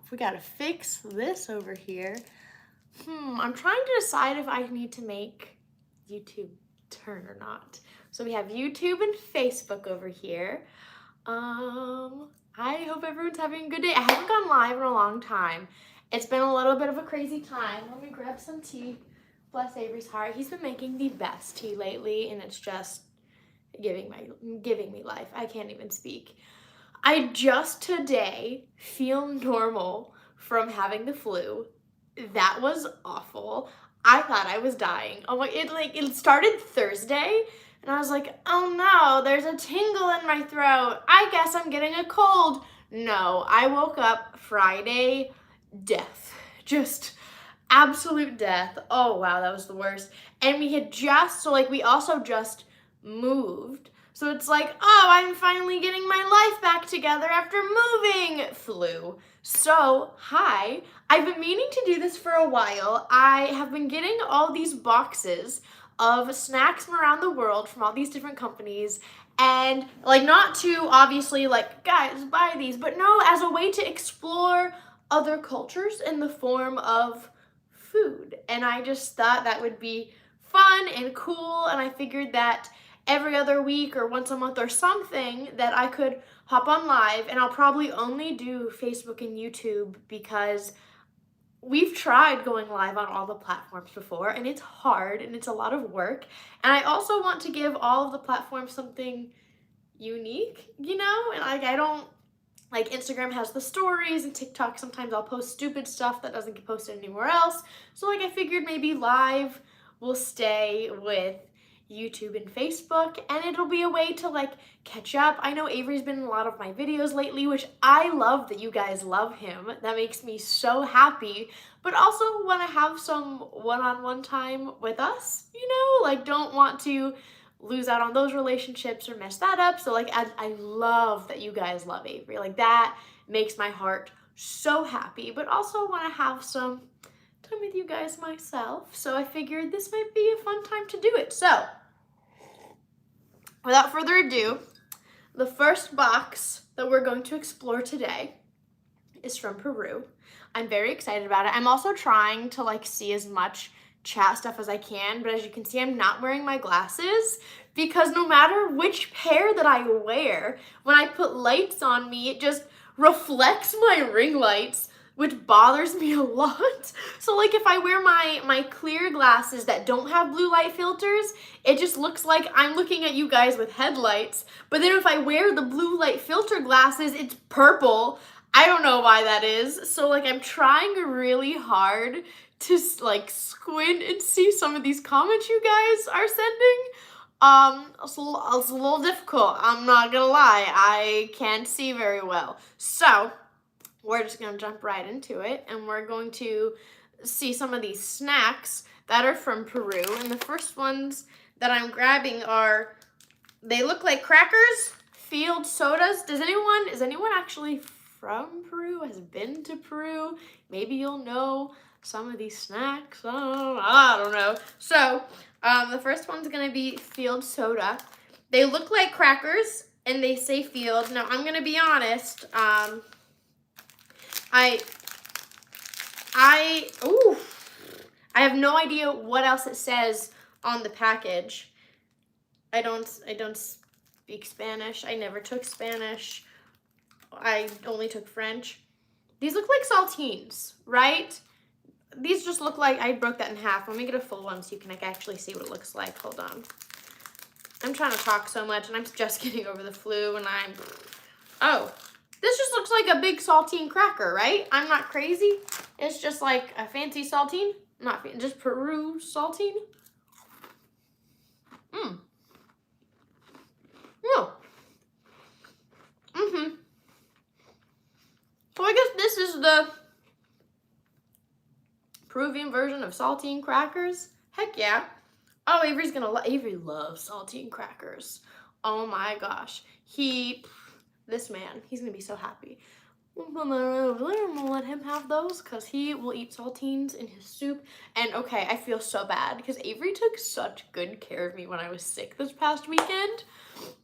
We gotta fix this over here. I'm trying to decide if I need to make YouTube turn or not. So we have YouTube and Facebook over here. I hope everyone's having a good day. I haven't gone live in a long time. It's been a little bit of a crazy time. Let me grab some tea. Bless Avery's heart. He's been making the best tea lately, and it's just giving me life. I can't even speak. I just today feel normal from having the flu. That was awful. I thought I was dying. Oh my, it started Thursday, and I was like, oh no, there's a tingle in my throat. I guess I'm getting a cold. No, I woke up Friday, death. Just absolute death. Oh wow, that was the worst. And we also just moved. So it's like, oh, I'm finally getting my life back together after moving. Flu. So, hi. I've been meaning to do this for a while. I have been getting all these boxes of snacks from around the world from all these different companies. And not to obviously guys, buy these, but no, as a way to explore other cultures in the form of food. And I just thought that would be fun and cool. And I figured that every other week or once a month or something that I could hop on live, and I'll probably only do Facebook and YouTube because we've tried going live on all the platforms before, and it's hard and it's a lot of work. And I also want to give all of the platforms something unique, and I don't, Instagram has the stories, and TikTok sometimes I'll post stupid stuff that doesn't get posted anywhere else. So I figured maybe live will stay with YouTube and Facebook, and it'll be a way to catch up. I know Avery's been in a lot of my videos lately, which I love that you guys love him. That makes me so happy, but also want to have some one-on-one time with us, don't want to lose out on those relationships or mess that up. So I love that you guys love Avery. That makes my heart so happy, but also want to have some time with you guys myself. So I figured this might be a fun time to do it. So without further ado, the first box that we're going to explore today is from Peru. I'm very excited about it. I'm also trying to see as much chat stuff as I can, but as you can see, I'm not wearing my glasses because no matter which pair that I wear, when I put lights on me, it just reflects my ring lights, which bothers me a lot. So if I wear my clear glasses that don't have blue light filters, it just looks like I'm looking at you guys with headlights. But then if I wear the blue light filter glasses, it's purple. I don't know why that is. So I'm trying really hard to squint and see some of these comments you guys are sending. It's a little difficult. I'm not gonna lie. I can't see very well. So we're just gonna jump right into it, and we're going to see some of these snacks that are from Peru. And the first ones that I'm grabbing they look like crackers, field sodas. Is anyone actually from Peru, has been to Peru? Maybe you'll know some of these snacks. I don't know. So the first one's gonna be field soda. They look like crackers and they say field. Now I'm gonna be honest. I have no idea what else it says on the package. I don't speak Spanish. I never took Spanish. I only took French. These look like saltines, right? These just look like, I broke that in half. Let me get a full one so you can actually see what it looks like. Hold on. I'm trying to talk so much, and I'm just getting over the flu, and oh, this just looks like a big saltine cracker, right? I'm not crazy. It's just like a fancy saltine. Just Peru saltine. No. So I guess this is the Peruvian version of saltine crackers. Heck yeah. Oh, Avery loves saltine crackers. Oh my gosh. This man, he's gonna be so happy. I'm gonna let him have those because he will eat saltines in his soup. And okay, I feel so bad because Avery took such good care of me when I was sick this past weekend.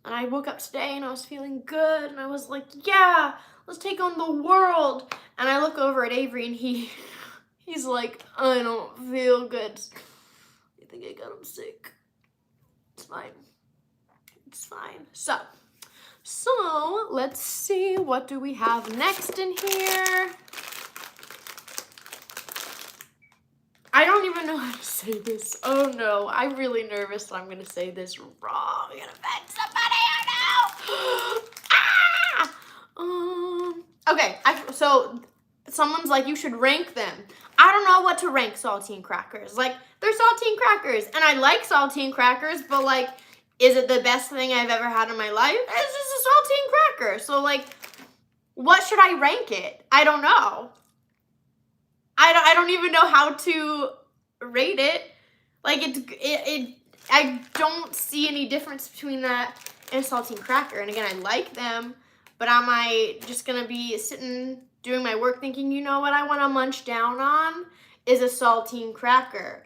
And I woke up today and I was feeling good, and I was like, yeah, let's take on the world. And I look over at Avery and he's like, I don't feel good. I think I got him sick. It's fine. It's fine. So let's see, what do we have next in here? I don't even know how to say this. Oh no, I'm really nervous that I'm gonna say this wrong. I'm gonna offend somebody. Oh no! Okay, so someone's like, you should rank them. I don't know what to rank saltine crackers. Like, they're saltine crackers, and I like saltine crackers, but like, is it the best thing I've ever had in my life? It's just a saltine cracker. So like, what should I rank it? I don't know. I don't even know how to rate it. Like, I don't see any difference between that and a saltine cracker. And again, I like them, but am I just gonna be sitting doing my work thinking, you know what I want to munch down on is a saltine cracker?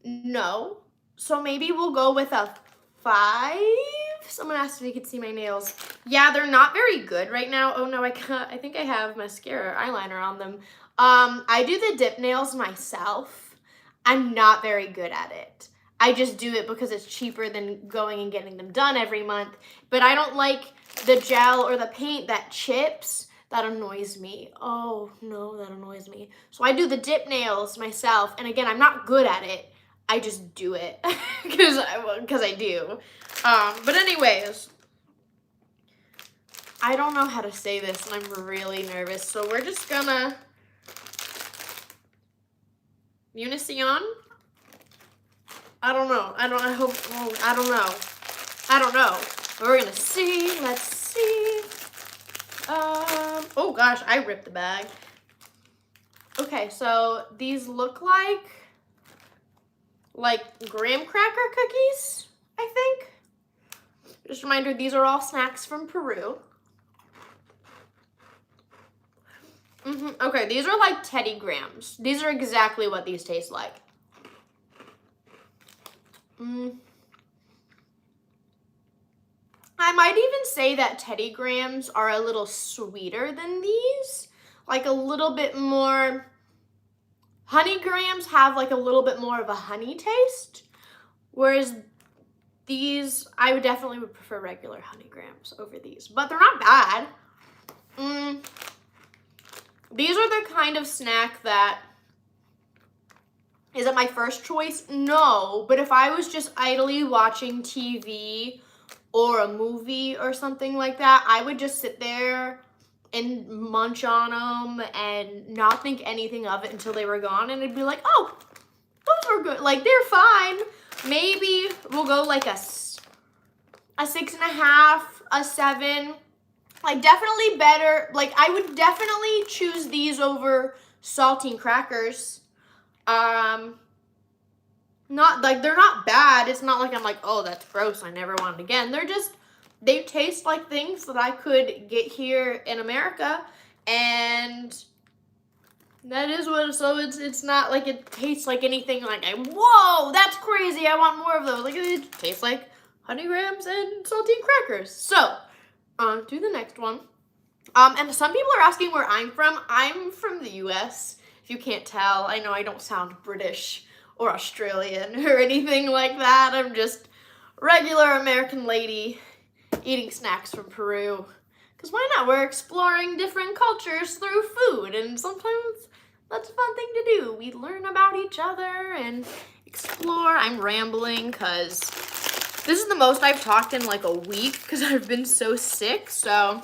No. So maybe we'll go with a 5. Someone asked if you could see my nails. Yeah, they're not very good right now. Oh no, I think I have mascara eyeliner on them. I do the dip nails myself. I'm not very good at it. I just do it because it's cheaper than going and getting them done every month. But I don't like the gel or the paint that chips. That annoys me. Oh no, that annoys me. So I do the dip nails myself. And again, I'm not good at it. I just do it because I do. But anyways, I don't know how to say this and I'm really nervous. So we're just gonna Unision? I don't know. I don't know. We're gonna see. Let's see. Oh gosh, I ripped the bag. Okay, so these look like graham cracker cookies, I think. Just a reminder, these are all snacks from Peru. Okay, these are like Teddy Grahams. These are exactly what these taste like. I might even say that Teddy Grahams are a little sweeter than these. Like a little bit more. Honey Grahams have like a little bit more of a honey taste. Whereas these, I would definitely prefer regular Honey Grahams over these. But they're not bad. These are the kind of snack that, is it my first choice? No, but if I was just idly watching TV or a movie or something like that, I would just sit there and munch on them and not think anything of it until they were gone, and it'd be like, oh, those were good. Like, they're fine. Maybe we'll go like a 6.5, a 7. Like, definitely better. Like, I would definitely choose these over saltine crackers. Not like, they're not bad. It's not like I'm like, oh, that's gross, I never want it again. They're just, they taste like things that I could get here in America, and that is what. So it's not like it tastes like anything like, whoa, that's crazy, I want more of those. Like, it tastes like Honey Grahams and saltine crackers. So on to the next one. And some people are asking where I'm from. I'm from the US. If you can't tell, I know I don't sound British or Australian or anything like that. I'm just regular American lady eating snacks from Peru. Because why not? We're exploring different cultures through food, and sometimes that's a fun thing to do. We learn about each other and explore. I'm rambling because this is the most I've talked in like a week because I've been so sick. So,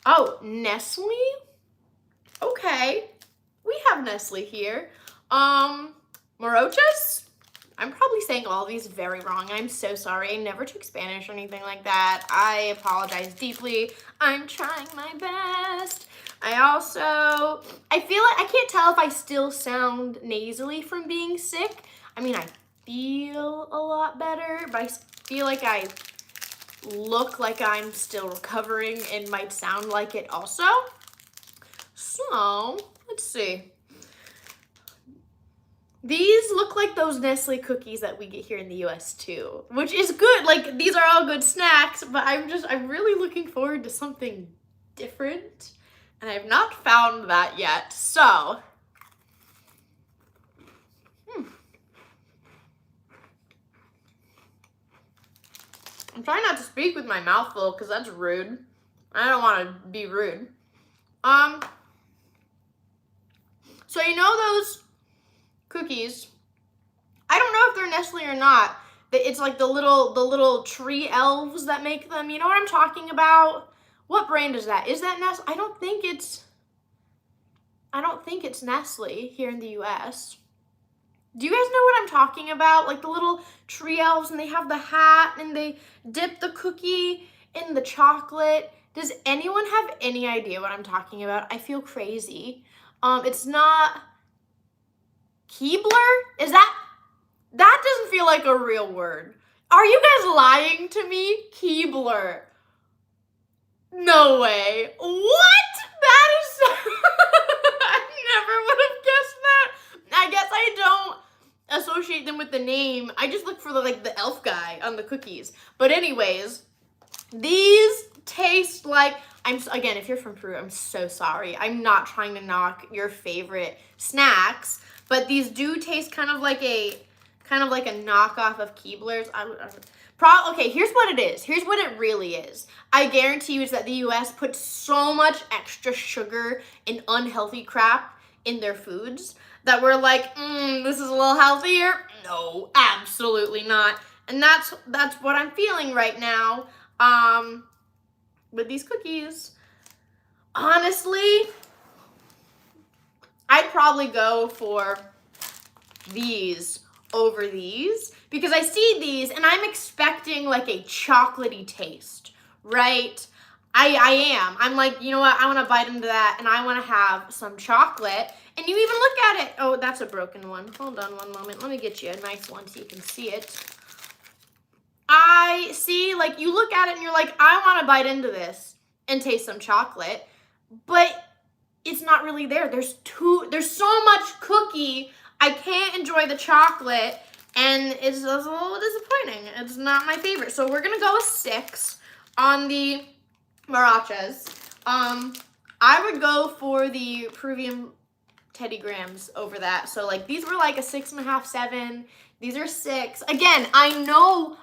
oh, Nestle? Okay. We have Nestle here. Morochas? I'm probably saying all these very wrong. I'm so sorry. I never took Spanish or anything like that. I apologize deeply. I'm trying my best. I feel like I can't tell if I still sound nasally from being sick. I mean, I feel a lot better, but I feel like I look like I'm still recovering and might sound like it also. So, let's see. These look like those Nestle cookies that we get here in the US too, which is good. Like, these are all good snacks, but I'm really looking forward to something different And I have not found that yet, so. I'm trying not to speak with my mouth full because that's rude. I don't want to be rude. So you know those cookies? I don't know if they're Nestle or not. It's like the little tree elves that make them. You know what I'm talking about? What brand is that? Is that Nestle? I don't think it's Nestle here in the US. Do you guys know what I'm talking about? Like the little tree elves, and they have the hat, and they dip the cookie in the chocolate. Does anyone have any idea what I'm talking about? I feel crazy. It's not Keebler? Is that doesn't feel like a real word. Are you guys lying to me? Keebler. No way. What? That is so I never would have guessed that. I guess I don't associate them with the name. I just look for the elf guy on the cookies. But anyways, these taste like, again, if you're from Peru, I'm so sorry. I'm not trying to knock your favorite snacks, but these do taste kind of like a knockoff of Keebler's. Okay, here's what it is. Here's what it really is. I guarantee you is that the US puts so much extra sugar and unhealthy crap in their foods that we're like, this is a little healthier. No, absolutely not. And that's what I'm feeling right now with these cookies. Honestly, I'd probably go for these over these because I see these and I'm expecting like a chocolatey taste, right? I am. I'm like, you know what? I want to bite into that and I want to have some chocolate. And you even look at it. Oh, that's a broken one. Hold on one moment. Let me get you a nice one so you can see it. I see, like, you look at it and you're like, I want to bite into this and taste some chocolate, but it's not really there. There's so much cookie. I can't enjoy the chocolate, and it's a little disappointing. It's not my favorite. So we're gonna go with 6 on the marachas. I would go for the Peruvian Teddy Grahams over that. So like these were like a 6.5, 7. These are 6. Again, I know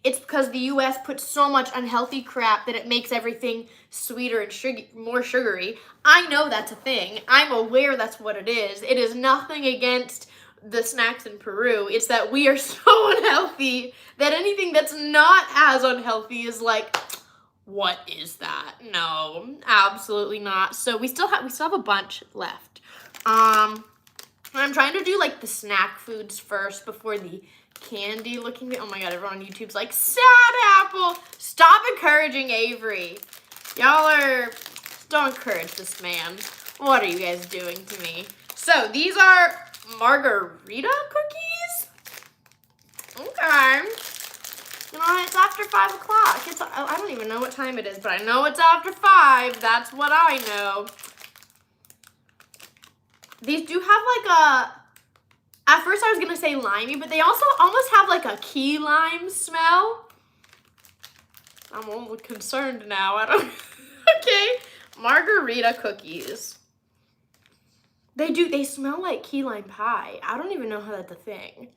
it's because the US puts so much unhealthy crap that it makes everything sweeter and more sugary. I know that's a thing. I'm aware that's what it is. It is nothing against the snacks in Peru. It's that we are so unhealthy that anything that's not as unhealthy is like, what is that? No, absolutely not. So we still have a bunch left. I'm trying to do like the snack foods first before the candy looking. Oh my god, everyone on YouTube's like, sad apple. Stop encouraging Avery. Don't encourage this man. What are you guys doing to me? So these are margarita cookies. Okay. You know, it's after 5 o'clock. I don't even know what time it is, but I know it's after 5. That's what I know. These do have like at first I was going to say limey, but they also almost have like a key lime smell. I'm a little concerned now. Okay. Margarita cookies. They smell like key lime pie. I don't even know how that's a thing.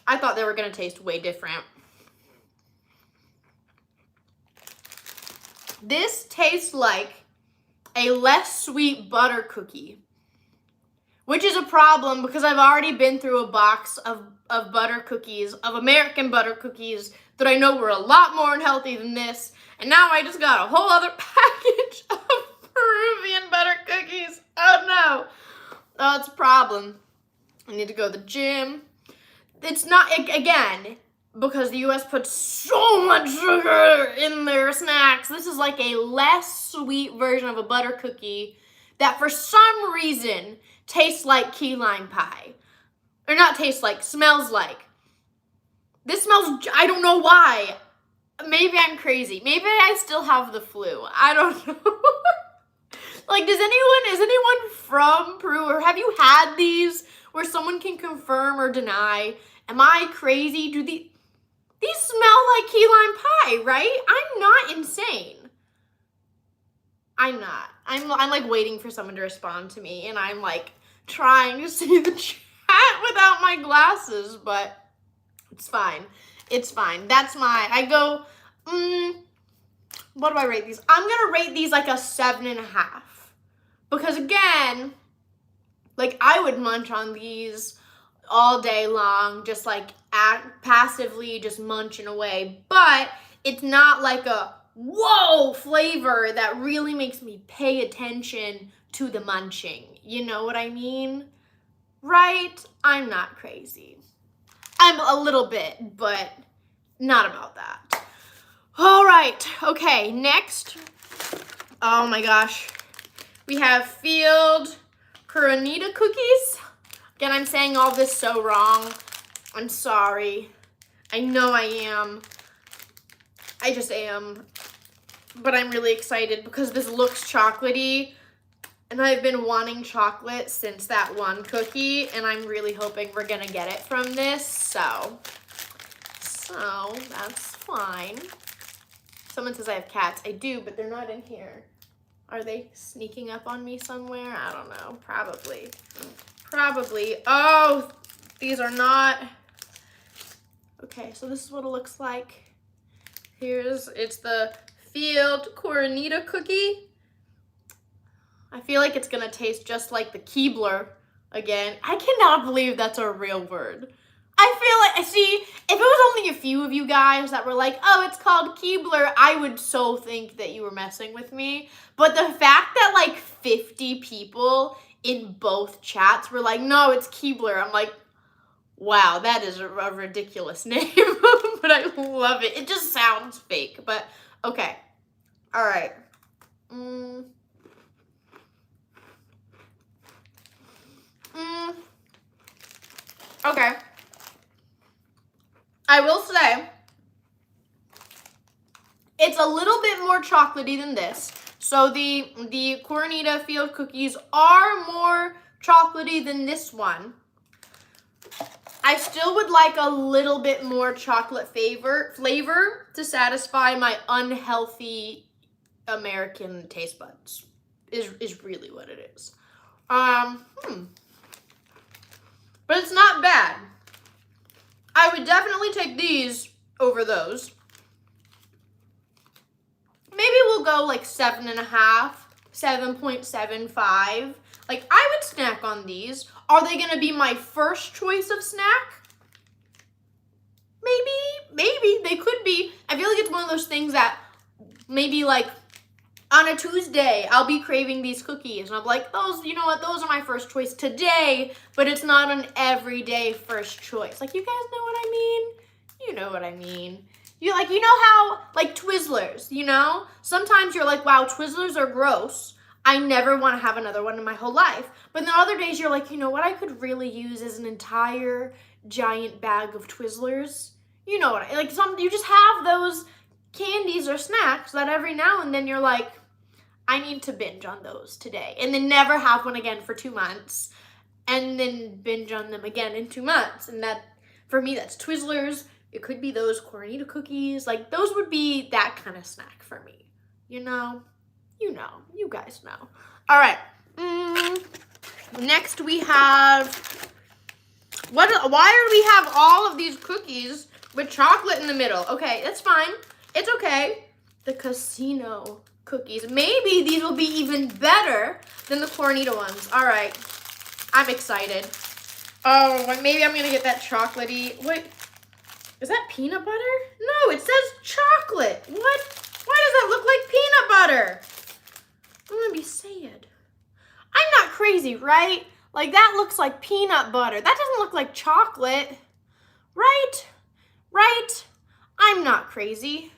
I thought they were going to taste way different. This tastes like a less sweet butter cookie, which is a problem because I've already been through a box of butter cookies, of American butter cookies that I know were a lot more unhealthy than this, and now I just got a whole other package of Peruvian butter cookies. Oh no. Oh, it's a problem. I need to go to the gym. It's not, again, because the US puts so much sugar in their snacks. This is like a less sweet version of a butter cookie that for some reason tastes like key lime pie. Or not tastes like, smells like. This smells, I don't know why. Maybe I'm crazy. Maybe I still have the flu. I don't know. Like, is anyone from Peru, or have you had these where someone can confirm or deny? Am I crazy? These smell like key lime pie, right? I'm not insane. I'm not. I'm like waiting for someone to respond to me, and I'm like trying to see the chat without my glasses, but it's fine. It's fine. That's my, I go, what do I rate these? I'm gonna rate these like a 7.5. Because again, like I would munch on these all day long, just like passively just munching away. But it's not like a whoa flavor that really makes me pay attention to the munching. You know what I mean? Right? I'm not crazy. I'm a little bit, but not about that. All right. Okay, next. Oh my gosh. We have Field Coronita cookies. Again, I'm saying all this so wrong. I'm sorry. I know I am. I just am. But I'm really excited because this looks chocolatey. And I've been wanting chocolate since that one cookie. And I'm really hoping we're going to get it from this. So that's fine. Someone says I have cats. I do, but they're not in here. Are they sneaking up on me somewhere? I don't know. Probably. Oh, these are not. Okay, so this is what it looks like. It's the Field Coronita cookie. I feel like it's gonna taste just like the Keebler again. I cannot believe that's a real word. I feel like, see, if it was only a few of you guys that were like, oh, it's called Keebler, I would so think that you were messing with me. But the fact that like 50 people in both chats were like, no, it's Keebler. I'm like, wow, that is a ridiculous name. But I love it. It just sounds fake, but okay. All right. Okay. I will say, it's a little bit more chocolatey than this. So the Coronita Field cookies are more chocolatey than this one. I still would like a little bit more chocolate flavor to satisfy my unhealthy American taste buds. Is really what it is. But it's not bad. I would definitely take these over those. Maybe we'll go like 7.5, 7.75. Like, I would snack on these. Are they gonna be my first choice of snack? Maybe. They could be. I feel like it's one of those things that maybe like on a Tuesday, I'll be craving these cookies. And I'm like, those, you know what, those are my first choice today, but it's not an everyday first choice. Like, you guys know what I mean? You know what I mean. You know how, like, Twizzlers, you know? Sometimes you're like, wow, Twizzlers are gross. I never want to have another one in my whole life. But then other days you're like, you know what I could really use is an entire giant bag of Twizzlers. You know what you just have those candies or snacks that every now and then you're like, I need to binge on those today. And then never have one again for 2 months. And then binge on them again in 2 months. And that, for me, that's Twizzlers. It could be those Coronita cookies. Like, those would be that kind of snack for me. You know? You know. You guys know. All right. Next we have... why do we have all of these cookies with chocolate in the middle? Okay, that's fine. It's okay. The casino cookies. Maybe these will be even better than the Coronita ones. All right. I'm excited. Oh, maybe I'm going to get that chocolatey. Wait. Is that peanut butter? No, it says chocolate. What? Why does that look like peanut butter? I'm going to be sad. I'm not crazy, right? Like, that looks like peanut butter. That doesn't look like chocolate. Right? Right? I'm not crazy.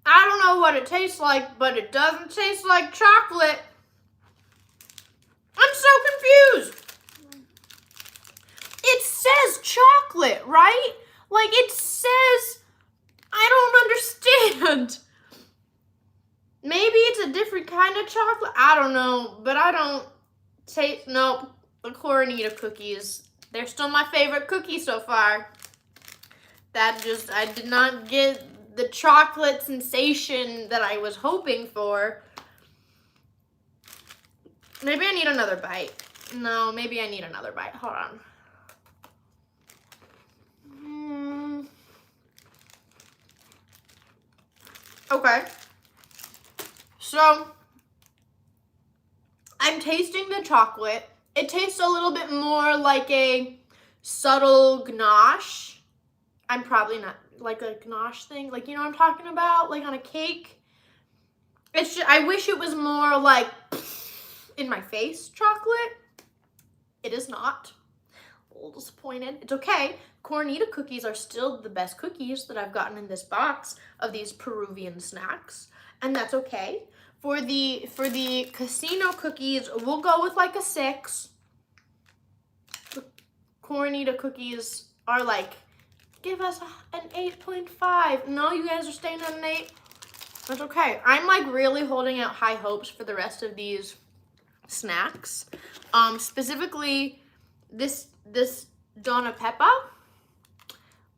I don't know what it tastes like, but it doesn't taste like chocolate. I'm so confused. It says chocolate, right? Like, it says, I don't understand. Maybe it's a different kind of chocolate. I don't know, but I don't taste, nope. The Cornita cookies, they're still my favorite cookie so far. I did not get the chocolate sensation that I was hoping for. Maybe I need another bite. No, maybe I need another bite. Hold on. Okay. So, I'm tasting the chocolate. It tastes a little bit more like a subtle ganache. I'm probably not like a ganache thing. Like, you know what I'm talking about? Like on a cake. It's just, I wish it was more like in my face chocolate. It is not. A little disappointed. It's okay. Cornita cookies are still the best cookies that I've gotten in this box of these Peruvian snacks. And that's okay. For the casino cookies, we'll go with like a 6. The Cornita cookies are like, give us an 8.5. No, you guys are staying at an 8. That's okay. I'm like really holding out high hopes for the rest of these snacks. Specifically this Donna Peppa.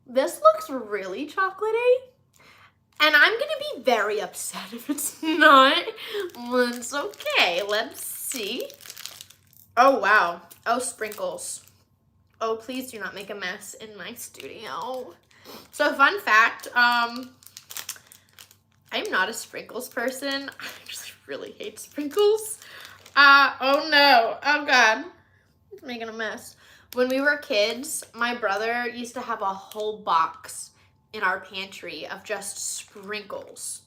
This looks really chocolatey. And I'm gonna be very upset if it's not. Well, it's okay. Let's see. Oh, wow. Oh, sprinkles. Oh, please do not make a mess in my studio. So, fun fact, I'm not a sprinkles person. I actually really hate sprinkles. Oh no. Oh God. It's making a mess. When we were kids, my brother used to have a whole box in our pantry of just sprinkles.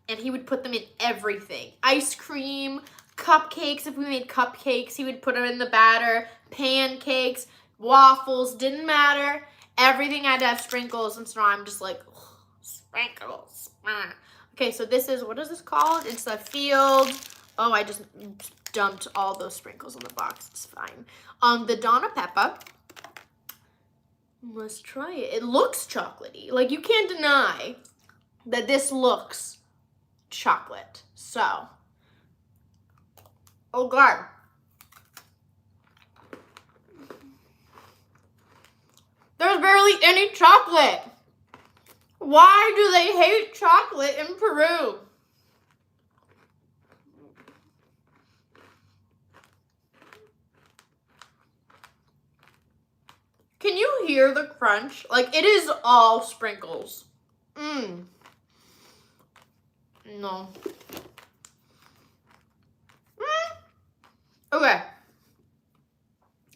And he would put them in everything. Ice cream, cupcakes. If we made cupcakes, he would put them in the batter. Pancakes, waffles, didn't matter. Everything had to have sprinkles. And so I'm just like, sprinkles. Okay, so this is, what is this called? It's the Field. Oh, I just dumped all those sprinkles on the box. It's fine. The Donna Peppa. Let's try it. It looks chocolatey. Like, you can't deny that this looks chocolate. So, oh God. There's barely any chocolate. Why do they hate chocolate in Peru? Can you hear the crunch? Like, it is all sprinkles. No. Okay.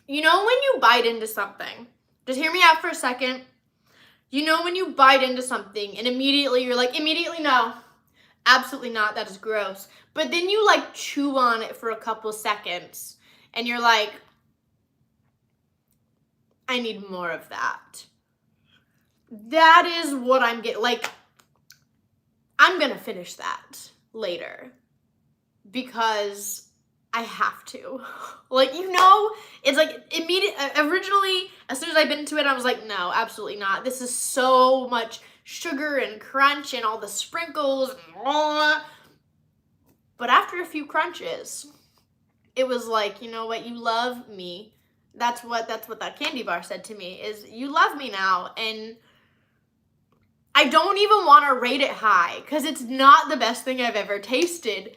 You know when you bite into something? Just hear me out for a second. You know when you bite into something and immediately you're like, immediately no. Absolutely not. That is gross. But then you like chew on it for a couple seconds and you're like, I need more of that. That is what I'm getting. Like, I'm going to finish that later because I have to. Like, you know, it's like originally, as soon as I bit into it, I was like, no, absolutely not. This is so much sugar and crunch and all the sprinkles. But after a few crunches, it was like, you know what, you love me. That's what that candy bar said to me, is you love me now. And I don't even want to rate it high because it's not the best thing I've ever tasted.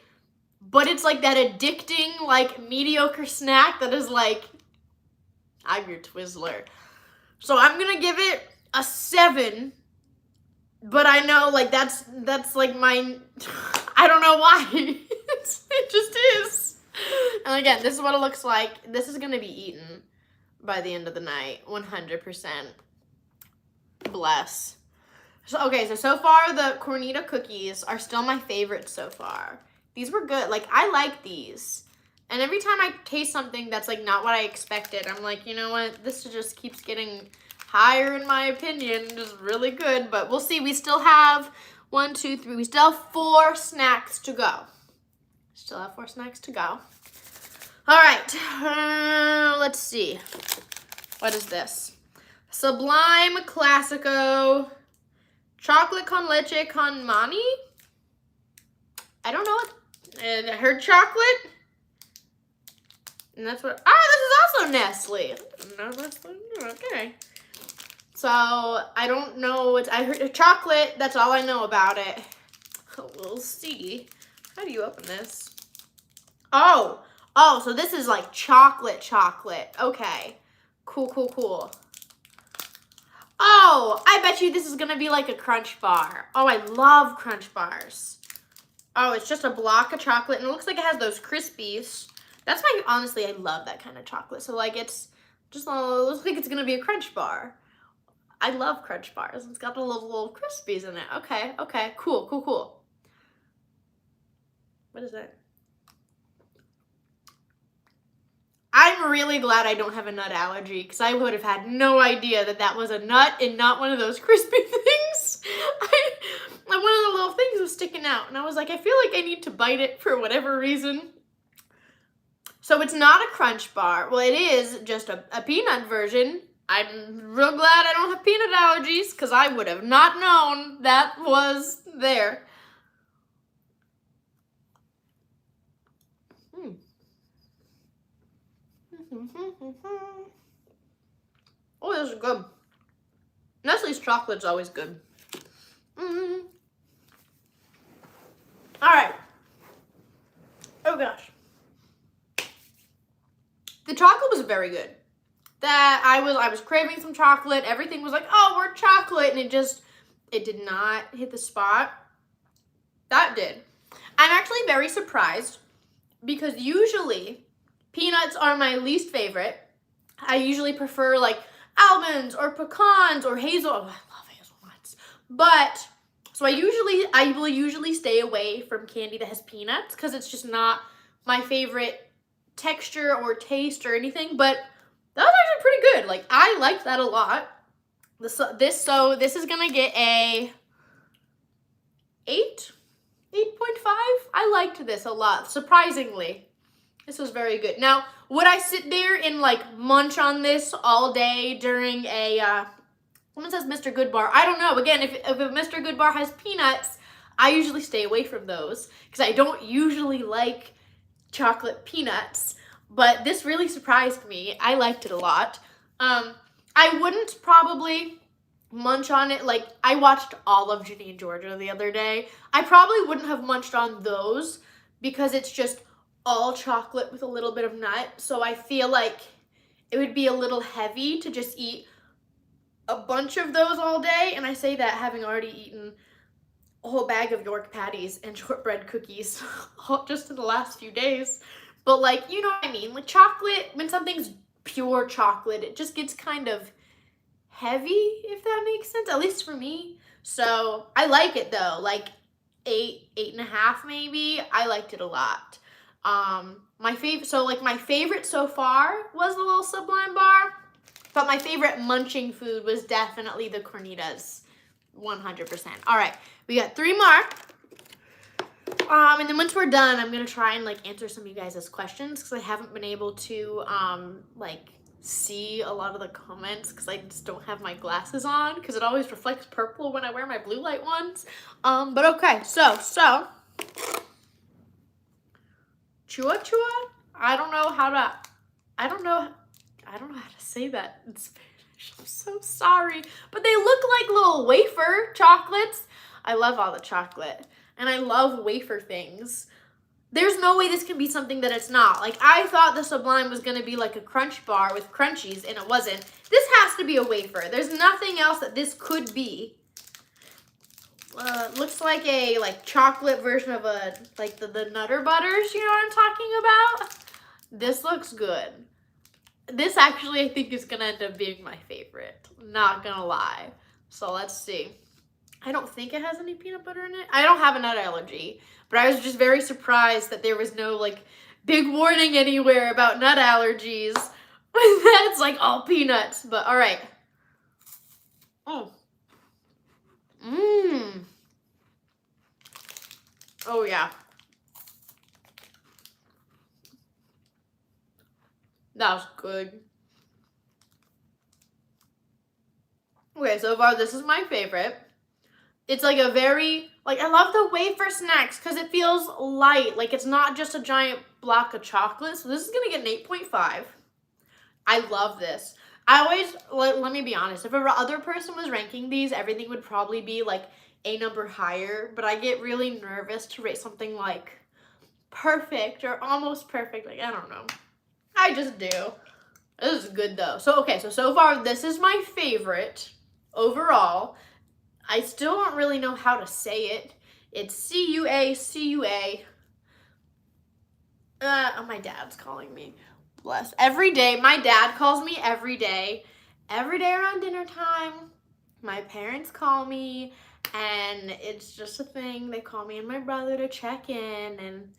But it's like that addicting, like mediocre snack that is like, I'm your Twizzler. So I'm going to give it a 7. But I know like that's like my, I don't know why. It just is. And again, this is what it looks like. This is going to be eaten by the end of the night, 100%. Bless. So, okay, so far the Cornita cookies are still my favorite so far. These were good. Like, I like these. And every time I taste something that's like not what I expected, I'm like, you know what? This just keeps getting higher in my opinion. Just really good. But we'll see. We still have 1, 2, 3. We still have 4 snacks to go. Still have 4 snacks to go. All right, let's see. What is this? Sublime Classico Chocolate con leche con mani. I don't know what, and I heard chocolate. And that's what, this is also Nestle. No Nestle, okay. So, I don't know, I heard chocolate, that's all I know about it. We'll see. How do you open this? Oh, so this is like chocolate. Okay, cool. Oh, I bet you this is gonna be like a Crunch bar. Oh, I love Crunch bars. Oh, it's just a block of chocolate, and it looks like it has those Crispies. That's why, honestly, I love that kind of chocolate. So, like, it's just, looks like it's gonna be a Crunch bar. I love Crunch bars. It's got the little Crispies in it. Okay, cool. What is that? I'm really glad I don't have a nut allergy, because I would have had no idea that that was a nut and not one of those crispy things. One of the little things was sticking out, and I was like, I feel like I need to bite it for whatever reason. So it's not a Crunch bar. Well, it is just a peanut version. I'm real glad I don't have peanut allergies, because I would have not known that was there. Oh, this is good. Nestle's chocolate's always good. All right. Oh gosh. The chocolate was very good. That I was craving some chocolate. Everything was like, oh, we're chocolate, and it did not hit the spot. That did. I'm actually very surprised, because usually peanuts are my least favorite. I usually prefer like almonds or pecans or hazel. Oh, I love hazelnuts. But so I will usually stay away from candy that has peanuts, because it's just not my favorite texture or taste or anything. But that was actually pretty good. Like, I liked that a lot. This is gonna get a 8.5. I liked this a lot, surprisingly. This was very good. Now, would I sit there and like munch on this all day during a, someone says Mr. Good bar. I don't know. Again, if a Mr. Good bar has peanuts, I usually stay away from those, because I don't usually like chocolate peanuts. But this really surprised me. I liked it a lot. I wouldn't probably munch on it. Like, I watched all of Ginny and Georgia the other day. I probably wouldn't have munched on those, because it's just all chocolate with a little bit of nut. So I feel like it would be a little heavy to just eat a bunch of those all day. And I say that having already eaten a whole bag of York patties and shortbread cookies just in the last few days. But, like, you know what I mean? Like, chocolate, when something's pure chocolate, it just gets kind of heavy, if that makes sense, at least for me. So I like it though, like 8.5 maybe. I liked it a lot. My favorite so far was the little Sublime bar, but my favorite munching food was definitely the Cornitas, 100%. All right, we got 3 more. And then once we're done, I'm gonna try and like answer some of you guys' questions, because I haven't been able to like see a lot of the comments, because I just don't have my glasses on, because it always reflects purple when I wear my blue light ones. But okay, so Chua Chua? I don't know how to say that in Spanish. I'm so sorry. But they look like little wafer chocolates. I love all the chocolate, and I love wafer things. There's no way this can be something that it's not. Like, I thought the Sublime was going to be like a Crunch bar with crunchies, and it wasn't. This has to be a wafer. There's nothing else that this could be. Looks like a chocolate version of a the Nutter Butters, you know what I'm talking about? This looks good. This actually I think is gonna end up being my favorite, not gonna lie. So let's see. I don't think it has any peanut butter in it. I don't have a nut allergy, but I was just very surprised that there was no big warning anywhere about nut allergies. That's like all peanuts, but all right. Oh yeah. That was good. Okay, so far this is my favorite. It's like a very Like, I love the wafer snacks because it feels light. Like, it's not just a giant block of chocolate. So this is going to get an 8.5. I love this. I always, let me be honest, if a other person was ranking these, everything would probably be like a number higher. But I get really nervous to rate something like perfect or almost perfect. Like, I don't know. I just do. This is good though. So, okay, so far this is my favorite overall. I still don't really know how to say it. It's C-U-A, C-U-A. Oh, my dad's calling me. Bless. Every day, my dad calls me every day. Every day around dinner time, my parents call me, and it's just a thing. They call me and my brother to check in, and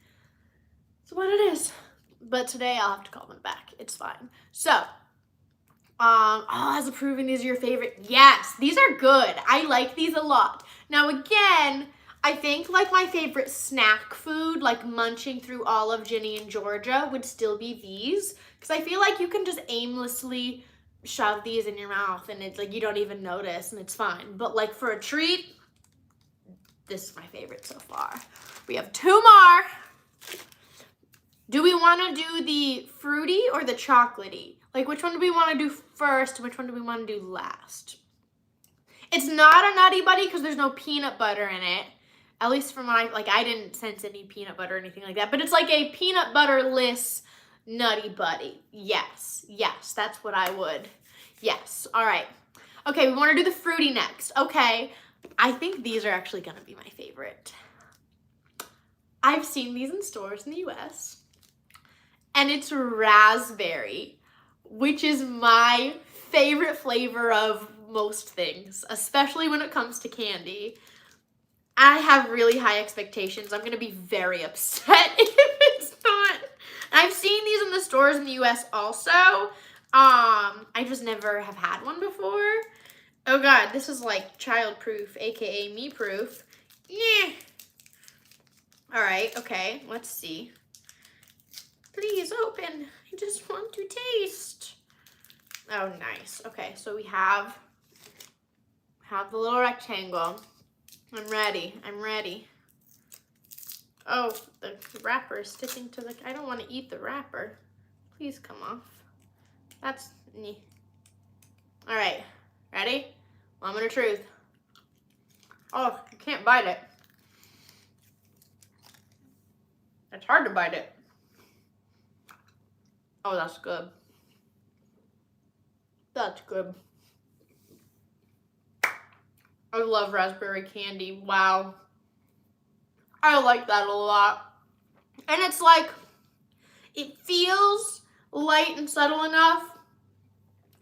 it's what it is. But today I'll have to call them back. It's fine. So, as approving, these are your favorite. Yes, these are good. I like these a lot. Now, again, I think like my favorite snack food, like munching through all of Ginny and Georgia, would still be these. Because I feel like you can just aimlessly shove these in your mouth and it's like you don't even notice and it's fine. But like for a treat, this is my favorite so far. We have two more. Do we want to do the fruity or the chocolatey? Like, which one do we want to do first and which one do we want to do last? It's not a Nutty Buddy because there's no peanut butter in it. At least from what I didn't sense any peanut butter or anything like that. But it's like a peanut butter-less Nutty Buddy. Yes, that's what I would. Yes, all right. Okay, we want to do the fruity next. Okay, I think these are actually going to be my favorite. I've seen these in stores in the US. And it's raspberry, which is my favorite flavor of most things, especially when it comes to candy. I have really high expectations. I'm going to be very upset if it's not. I've seen these in the stores in the US also. I just never have had one before. Oh God, this is like child proof, aka me proof. Yeah. All right, okay, let's see. Please open. I just want to taste. Oh, nice. Okay, so we have the little rectangle. I'm ready. Oh, the wrapper is sticking to the... I don't want to eat the wrapper. Please come off. That's... All right, ready? Moment of truth. Oh, you can't bite it. It's hard to bite it. Oh, that's good. That's good. I love raspberry candy. Wow. I like that a lot. And it's like, it feels light and subtle enough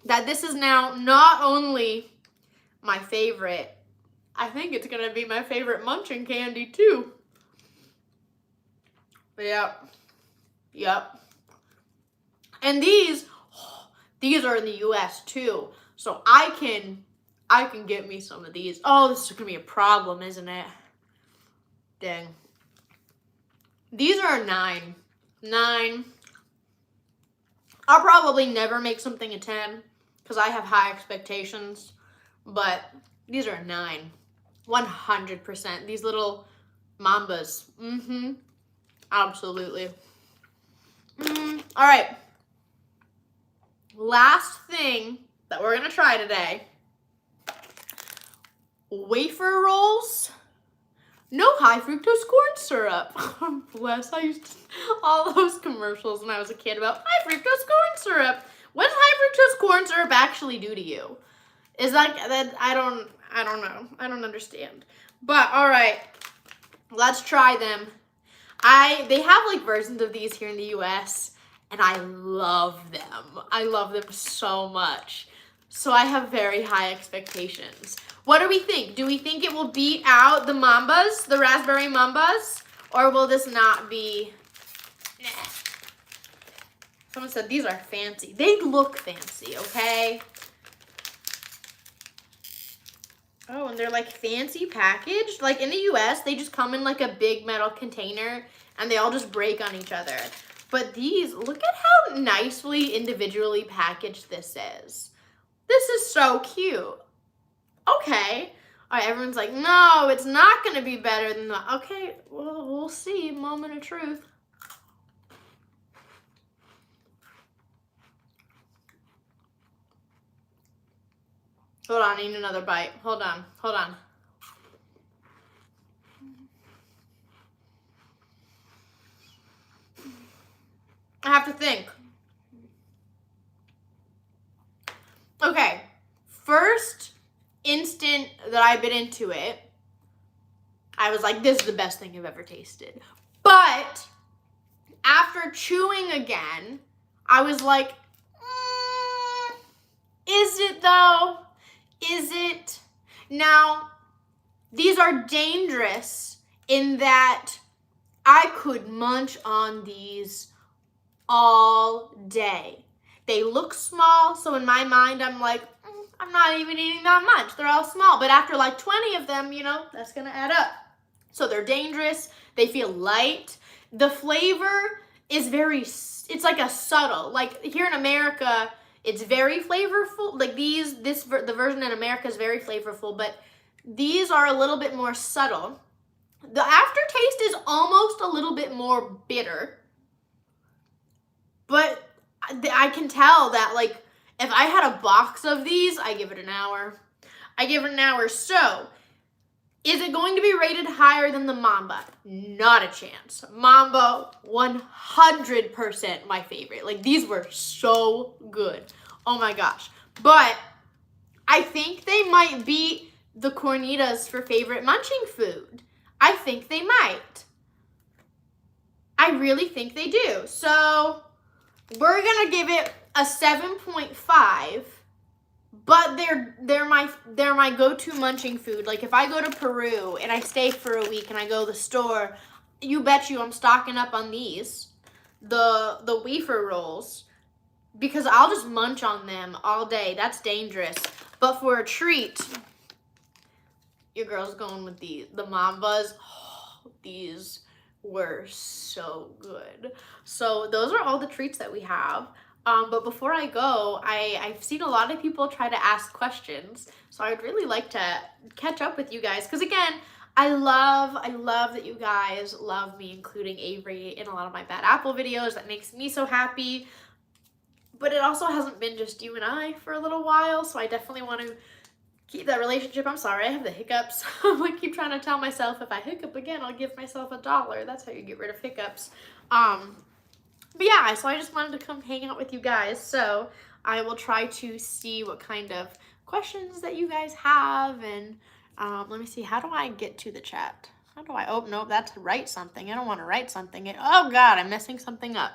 that this is now not only my favorite, I think it's going to be my favorite munching candy too. Yep. And these are in the US too. So I can get me some of these. Oh, this is gonna be a problem, isn't it? Dang. These are a 9. 9. I'll probably never make something a 10 because I have high expectations. But these are a 9. 100%. These little mambas. Absolutely. All right. Last thing that we're going to try today. Wafer rolls. No high fructose corn syrup. Bless, I used to, all those commercials when I was a kid about high fructose corn syrup. What does high fructose corn syrup actually do to you? Is that I don't know. I don't understand. But all right, let's try them. They have like versions of these here in the US and I love them. I love them so much. So I have very high expectations. What do we think? Do we think it will beat out the mambas, the raspberry mambas? Or will this not be? Someone said these are fancy. They look fancy, okay? Oh, and they're like fancy packaged. Like in the US, they just come in like a big metal container and they all just break on each other. But these, look at how nicely individually packaged this is. This is so cute. Okay, All right, everyone's like, no, it's not going to be better than that. Okay, well, we'll see. Moment of truth. Hold on, I need another bite. Hold on. I have to think. Okay, first instant that I bit into it, I was like, this is the best thing I've ever tasted. But after chewing again, I was like, is it though? Is it? Now, these are dangerous in that I could munch on these all day. They look small, so in my mind, I'm like, I'm not even eating that much. They're all small, but after like 20 of them, you know, that's gonna add up. So they're dangerous. They feel light. The flavor is it's like a subtle, like here in America, it's very flavorful. Like the version in America is very flavorful, but these are a little bit more subtle. The aftertaste is almost a little bit more bitter, but I can tell that, like, if I had a box of these, I give it an hour. So, is it going to be rated higher than the Mamba? Not a chance. Mamba, 100% my favorite. Like, these were so good. Oh my gosh. But I think they might beat the Cornitas for favorite munching food. I think they might. I really think they do. So, we're gonna give it a 7.5, but they're my go-to munching food. Like if I go to Peru and I stay for a week and I go to the store, you bet you I'm stocking up on these, the wafer rolls, because I'll just munch on them all day. That's dangerous. But for a treat, your girl's going with the Mambas. Oh, these were so good. So those are all the treats that we have. But before I go, I've seen a lot of people try to ask questions. So I'd really like to catch up with you guys. Because again, I love that you guys love me, including Avery, in a lot of my Bad Apple videos. That makes me so happy. But it also hasn't been just you and I for a little while. So I definitely want to keep that relationship. I'm sorry, I have the hiccups. I keep trying to tell myself if I hiccup again, I'll give myself $1. That's how you get rid of hiccups. But yeah, so I just wanted to come hang out with you guys. So I will try to see what kind of questions that you guys have. And let me see, how do I get to the chat? How do I, oh, no, that's write something. I don't want to write something. Oh God, I'm messing something up.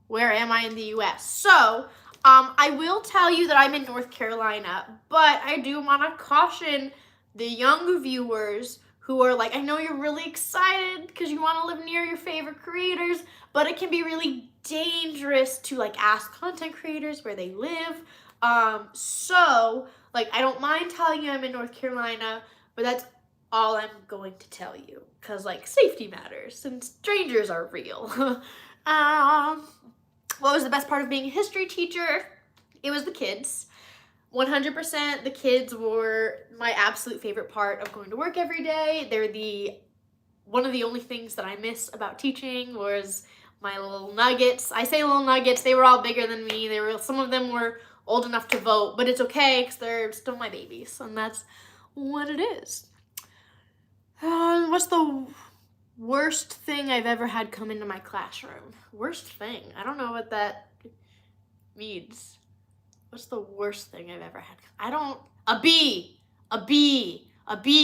Where am I in the US? So, I will tell you that I'm in North Carolina, but I do want to caution the young viewers who are like, I know you're really excited because you want to live near your favorite creators, but it can be really dangerous to like ask content creators where they live. So, like, I don't mind telling you I'm in North Carolina, but that's all I'm going to tell you because, like, safety matters and strangers are real. What was the best part of being a history teacher? It was the kids. 100% the kids were my absolute favorite part of going to work every day. They're one of the only things that I miss about teaching was my little nuggets. I say little nuggets, they were all bigger than me. Some of them were old enough to vote, but it's okay because they're still my babies, and that's what it is. What's the worst thing I've ever had come into my classroom? Worst thing? I don't know what that means. What's the worst thing I've ever had? A bee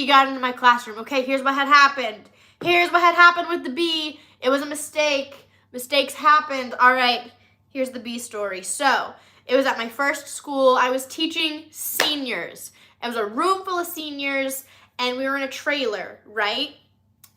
got into my classroom. Okay, here's what had happened. Here's what had happened with the bee. It was a mistake. Mistakes happened. All right, here's the bee story. So, it was at my first school. I was teaching seniors. It was a room full of seniors, and we were in a trailer, right?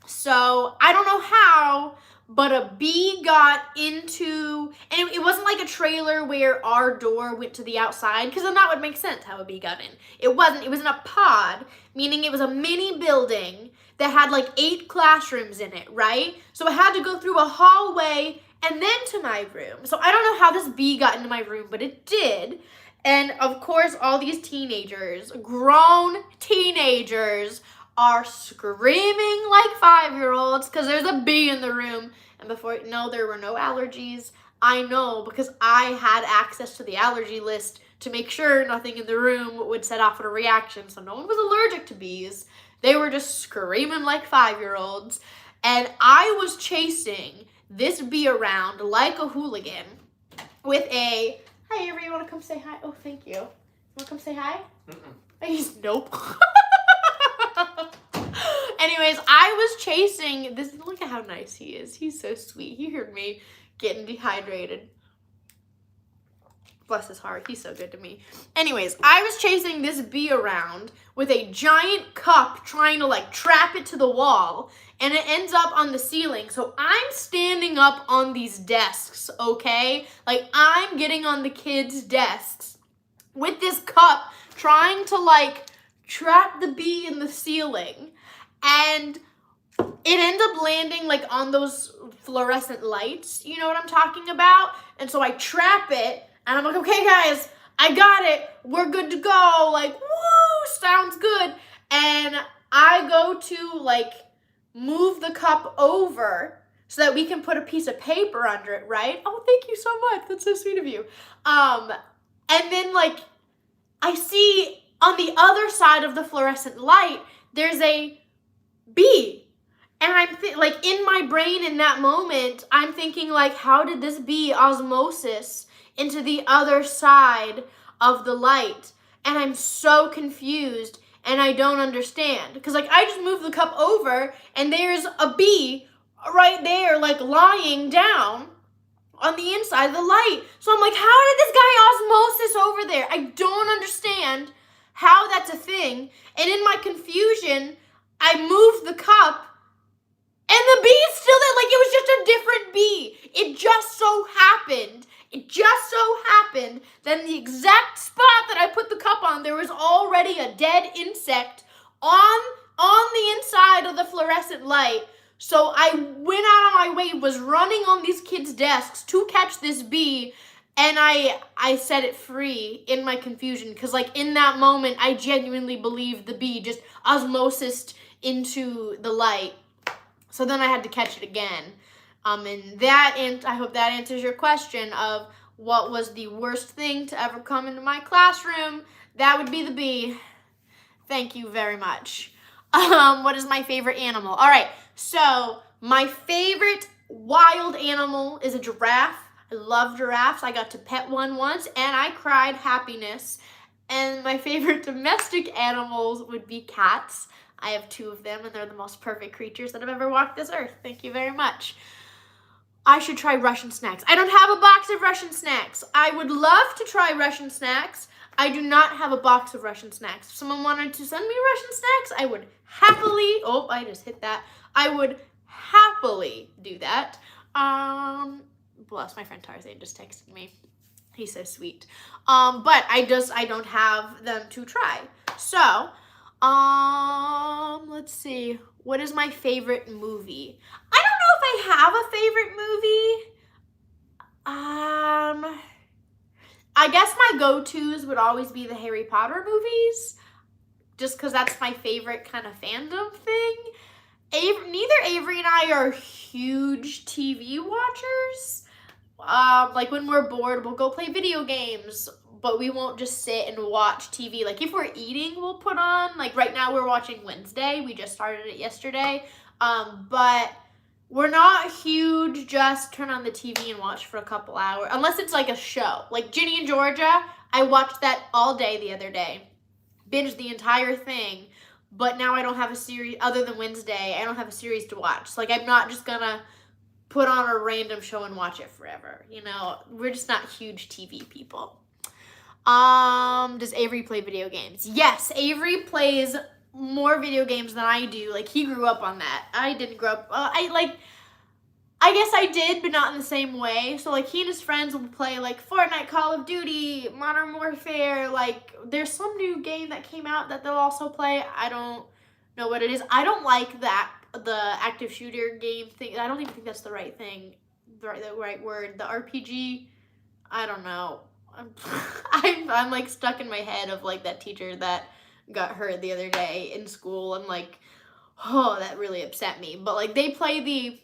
So, I don't know how, but a bee got into, and it wasn't like a trailer where our door went to the outside, because then that would make sense how a bee got in. It wasn't. It was in a pod, meaning it was a mini building that had like 8 classrooms in it, right? So it had to go through a hallway and then to my room. So I don't know how this bee got into my room, but it did. And of course, all these teenagers, grown teenagers, are screaming like 5-year-olds because there's a bee in the room. And no, there were no allergies. I know because I had access to the allergy list to make sure nothing in the room would set off a reaction. So no one was allergic to bees. They were just screaming like 5-year-olds. And I was chasing this bee around like a hooligan with a, hi, Avery, you want to come say hi? Oh, thank you. You want to come say hi? He's, nope. Anyways, I was chasing this. Look at how nice he is. He's so sweet. He heard me getting dehydrated. Bless his heart. He's so good to me. Anyways, I was chasing this bee around with a giant cup trying to like trap it to the wall, and it ends up on the ceiling. So I'm standing up on these desks, okay? Like I'm getting on the kids' desks with this cup trying to like trap the bee in the ceiling. And it ends up landing like on those fluorescent lights. You know what I'm talking about? And so I trap it. And I'm like, okay, guys, I got it. We're good to go. Like, woo, sounds good. And I go to, like, move the cup over so that we can put a piece of paper under it, right? Oh, thank you so much. That's so sweet of you. And then, like, I see on the other side of the fluorescent light, there's a bee. And I'm like, in my brain in that moment, I'm thinking, like, how did this bee osmosis into the other side of the light? And I'm so confused and I don't understand. Because like I just moved the cup over and there's a bee right there like lying down on the inside of the light. So I'm like, how did this guy osmosis over there? I don't understand how that's a thing. And in my confusion, I moved the cup and the bee is still there. Like it was just a different bee. It just so happened that in the exact spot that I put the cup on, there was already a dead insect on the inside of the fluorescent light. So I went out on my way, was running on these kids' desks to catch this bee, and I set it free in my confusion. Because like in that moment, I genuinely believed the bee just osmosised into the light. So then I had to catch it again. And I hope that answers your question of what was the worst thing to ever come into my classroom. That would be the bee. Thank you very much. What is my favorite animal? All right, so my favorite wild animal is a giraffe. I love giraffes. I got to pet one once, and I cried happiness. And my favorite domestic animals would be cats. I have 2 of them, and they're the most perfect creatures that have ever walked this earth. Thank you very much. I should try Russian snacks. I don't have a box of Russian snacks. I would love to try Russian snacks. I do not have a box of Russian snacks. If someone wanted to send me Russian snacks, I would happily, oh, I just hit that. I would happily do that. Bless, my friend Tarzan just texted me. He's so sweet. But I don't have them to try. So, let's see. What is my favorite movie? I don't know if I have a favorite movie. I guess my go-tos would always be the Harry Potter movies, just because that's my favorite kind of fandom thing. Neither Avery and I are huge TV watchers. Like when we're bored, we'll go play video games, but we won't just sit and watch TV. Like if we're eating, we'll put on, like right now we're watching Wednesday. We just started it yesterday. But we're not huge, just turn on the TV and watch for a couple hours, unless it's like a show. Like Ginny and Georgia, I watched that all day the other day. Binged the entire thing, but now I don't have a series, other than Wednesday, I don't have a series to watch. So like I'm not just gonna put on a random show and watch it forever. You know, we're just not huge TV people. Does Avery play video games? Yes, Avery plays more video games than I do. Like he grew up on that. I didn't grow up. I guess I did, but not in the same way. So like he and his friends will play like Fortnite, Call of Duty, Modern Warfare. Like there's some new game that came out that they'll also play. I don't know what it is. I don't like that, the active shooter game thing. I don't even think that's the right thing, the right word. The RPG, I don't know. I'm like stuck in my head of like that teacher that got hurt the other day in school, and like, oh, that really upset me. But like they play the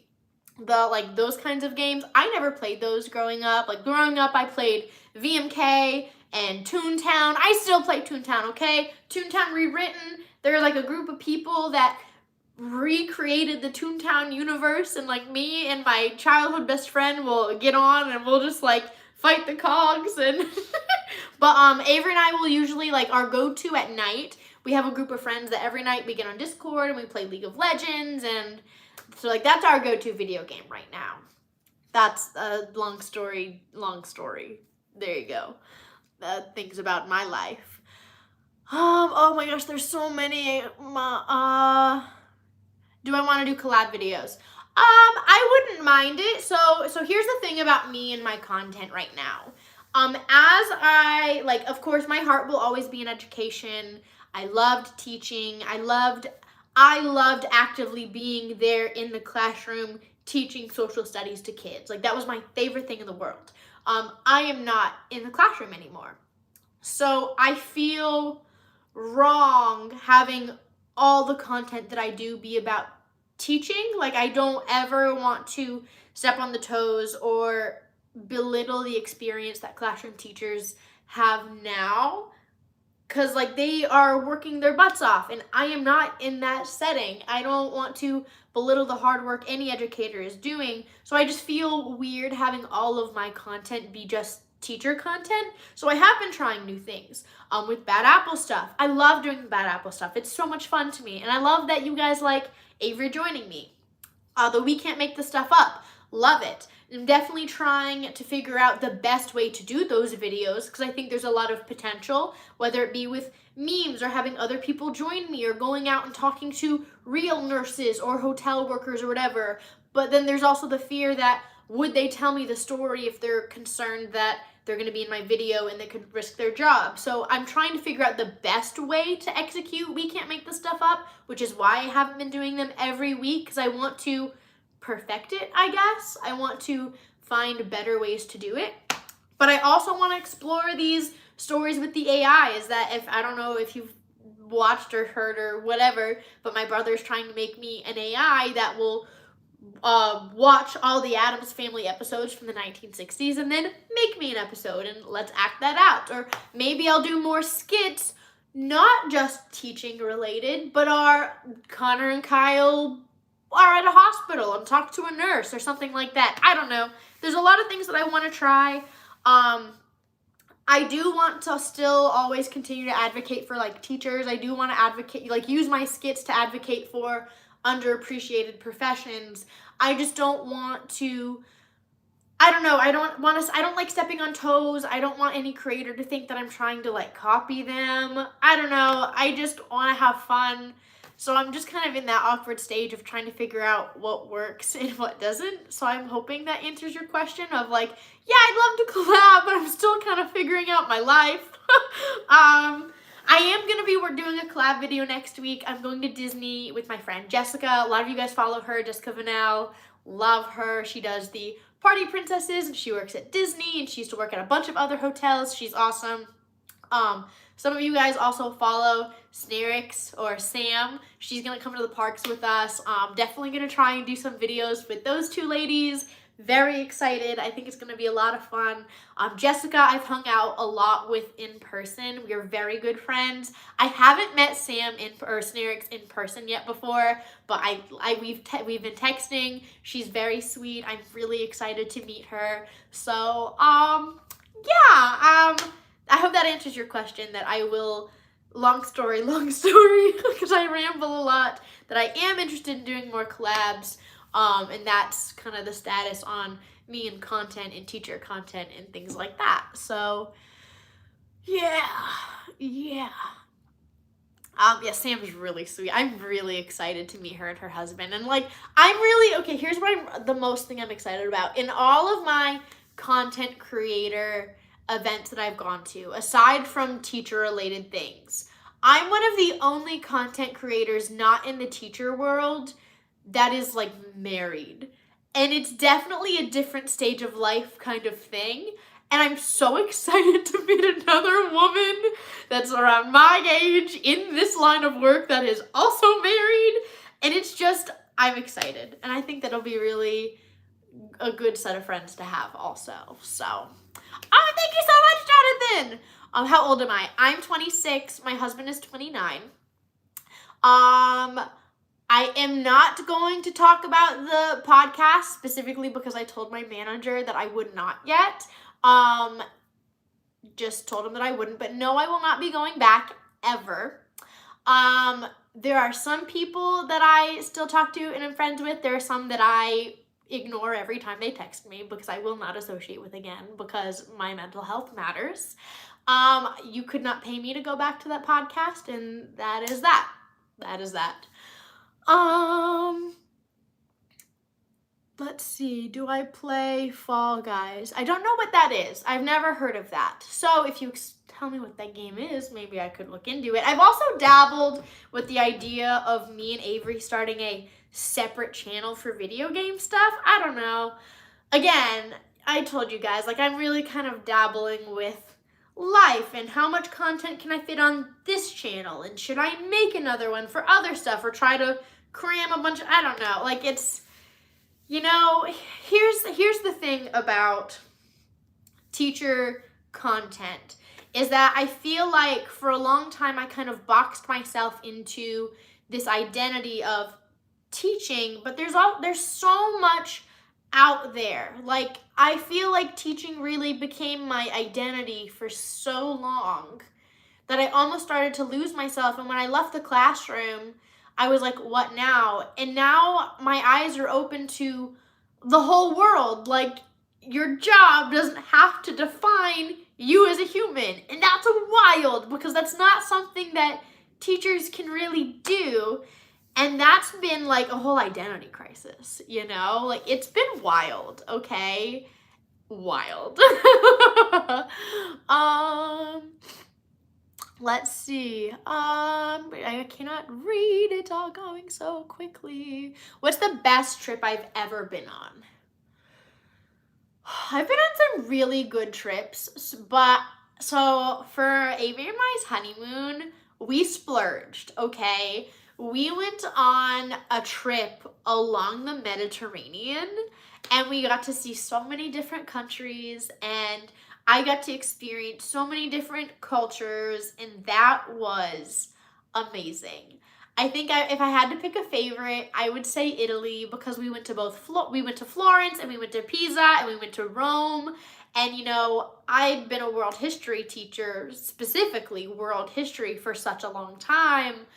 like those kinds of games. I never played those growing up. Like growing up, I played VMK and Toontown. I still play Toontown, okay? Toontown Rewritten. There's like a group of people that recreated the Toontown universe, and like me and my childhood best friend will get on and we'll just like fight the cogs and but Avery and I will usually like our go-to at night. We have a group of friends that every night we get on Discord and we play League of Legends, and so like that's our go-to video game right now. That's a long story. There you go. Things about my life. Oh my gosh, there's so many. Do I want to do collab videos? I wouldn't mind it. So here's the thing about me and my content right now. As I, like, of course, my heart will always be in education. I loved teaching. I loved actively being there in the classroom teaching social studies to kids. Like, that was my favorite thing in the world. I am not in the classroom anymore. So I feel wrong having all the content that I do be about teaching. Like, I don't ever want to step on the toes or belittle the experience that classroom teachers have now, because like they are working their butts off and I am not in that setting. I don't want to belittle the hard work any educator is doing. So I just feel weird having all of my content be just teacher content. So I have been trying new things with Bad Apple stuff. I love doing the Bad Apple stuff. It's so much fun to me. And I love that you guys like Avery joining me. The We Can't Make This Stuff Up. Love it. I'm definitely trying to figure out the best way to do those videos, because I think there's a lot of potential, whether it be with memes or having other people join me or going out and talking to real nurses or hotel workers or whatever. But then there's also the fear that would they tell me the story if they're concerned that they're going to be in my video and they could risk their job. So I'm trying to figure out the best way to execute We Can't Make This Stuff Up, which is why I haven't been doing them every week, because I want to perfect it, I guess. I want to find better ways to do it. But I also want to explore these stories with the AI. Is that, if I don't know if you've watched or heard or whatever, but my brother's trying to make me an AI that will watch all the Addams Family episodes from the 1960s and then make me an episode, and let's act that out. Or maybe I'll do more skits, not just teaching related, but are Connor and Kyle are at a hospital and talk to a nurse or something like that. I don't know. There's a lot of things that I want to try. I do want to still always continue to advocate for like teachers. I do want to advocate, like use my skits to advocate for underappreciated professions. I just don't want to, I don't know, I don't like stepping on toes. I don't want any creator to think that I'm trying to like copy them. I don't know. I just want to have fun. So I'm just kind of in that awkward stage of trying to figure out what works and what doesn't. So I'm hoping that answers your question of like, yeah, I'd love to collab, but I'm still kind of figuring out my life. I am going to be doing a collab video next week. I'm going to Disney with my friend Jessica. A lot of you guys follow her, Jessica Vanel. Love her. She does the Party Princesses, and she works at Disney, and she used to work at a bunch of other hotels. She's awesome. Some of you guys also follow Snarix or Sam. She's going to come to the parks with us. Definitely going to try and do some videos with those two ladies. Very excited. I think it's going to be a lot of fun. Jessica, I've hung out a lot with in person. We are very good friends. I haven't met Sam or Snarix in person yet before, but we've been texting. She's very sweet. I'm really excited to meet her. So, yeah, I hope that answers your question, that I will, long story, because I ramble a lot, that I am interested in doing more collabs, and that's kind of the status on me and content and teacher content and things like that. So, yeah. Yeah, Sam's really sweet. I'm really excited to meet her and her husband, and like, okay, here's what the most thing I'm excited about. In all of my content creator events that I've gone to, aside from teacher related things, I'm one of the only content creators not in the teacher world that is like married. And it's definitely a different stage of life kind of thing. And I'm so excited to meet another woman that's around my age in this line of work that is also married. And it's just, I'm excited. And I think that'll be really a good set of friends to have also. So, thank you so much, Jonathan. How old am I? I'm 26. My husband is 29. I am not going to talk about the podcast specifically because I told my manager that I would not yet. Just told him that I wouldn't, but no, I will not be going back ever. There are some people that I still talk to and am friends with. There are some that I ignore every time they text me because I will not associate with again because my mental health matters. You could not pay me to go back to that podcast, and that is that. That is that. Let's see. Do I play Fall Guys? I don't know what that is. I've never heard of that. So if you tell me what that game is, maybe I could look into it. I've also dabbled with the idea of me and Avery starting a separate channel for video game stuff. I don't know. Again, I told you guys, like, I'm really kind of dabbling with life and how much content can I fit on this channel, and should I make another one for other stuff or try to cram a bunch of, I don't know. Like, it's, you know, here's the thing about teacher content is that I feel like for a long time I kind of boxed myself into this identity of teaching, but there's so much out there. Like, I feel like teaching really became my identity for so long that I almost started to lose myself. And when I left the classroom, I was like, what now? And now my eyes are open to the whole world. Like, your job doesn't have to define you as a human. And that's wild because that's not something that teachers can really do. And that's been like a whole identity crisis, you know? Like, it's been wild, okay? Wild. Let's see. I cannot read, it's all going so quickly. What's the best trip I've ever been on? I've been on some really good trips, but so for Avery and I's honeymoon, we splurged, okay? We went on a trip along the Mediterranean, and we got to see so many different countries, and I got to experience so many different cultures, and that was amazing. I think if I had to pick a favorite, I would say Italy, because we went to Florence, and we went to Pisa, and we went to Rome. And, you know, I've been a world history teacher, specifically world history, for such a long time,